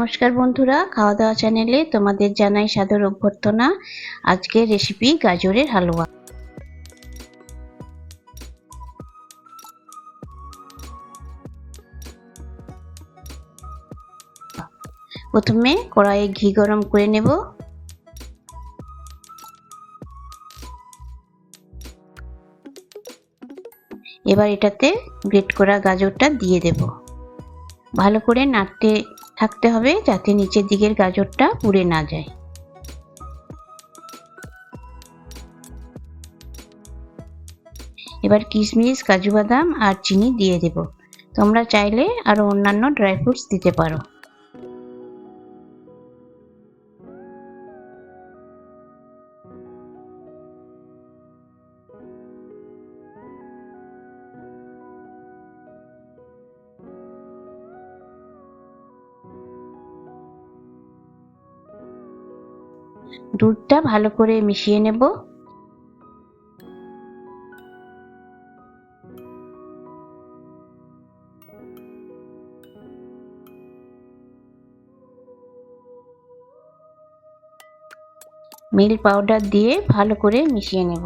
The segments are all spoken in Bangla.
নমস্কার বন্ধুরা, খাওয়া দাওয়া চ্যানেলে তোমাদের জানাই সাদর অভ্যর্থনা। আজকের রেসিপি গাজরের হালুয়া। প্রথমে কড়াইয়ে ঘি গরম করে নেব। এবার এটাতে গ্রেট করা গাজরটা দিয়ে দেব। ভালো করে নাড়তে থাকতে হবে যাতে নিচের দিকের গাজরটা পুড়ে না যায়। এবার কিশমিশ, কাজু বাদাম আর চিনি দিয়ে দেব। তোমরা চাইলে আরো অন্যান্য ড্রাই ফ্রুটস দিতে পারো। দুধটা ভালো করে মিশিয়ে নেব। মিল্ক পাউডার দিয়ে ভালো করে মিশিয়ে নেব।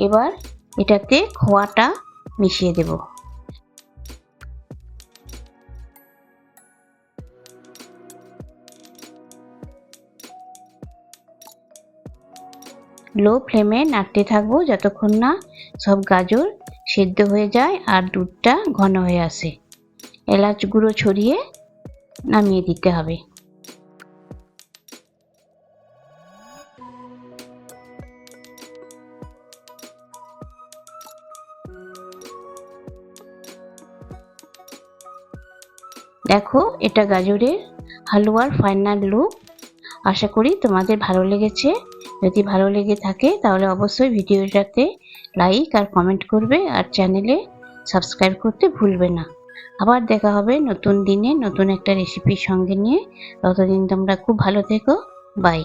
এবার এটাতে খোয়াটা মিশিয়ে দেব। লো ফ্লেমে নাড়তে থাকবো যতক্ষণ না সব গাজর সেদ্ধ হয়ে যায় আর দুধটা ঘন হয়ে আসে। এলাচ গুঁড়ো ছড়িয়ে নামিয়ে দিতে হবে। দেখো, এটা গাজরের হালুয়ার ফাইনাল লুক। আশা করি তোমাদের ভালো লেগেছে। যদি ভালো লেগে থাকে তাহলে অবশ্যই ভিডিওটাতে লাইক আর কমেন্ট করবে আর চ্যানেলে সাবস্ক্রাইব করতে ভুলবে না। আবার দেখা হবে নতুন দিনে নতুন একটা রেসিপির সঙ্গে নিয়ে। ততদিন তোমরা খুব ভালো থেকো। বাই।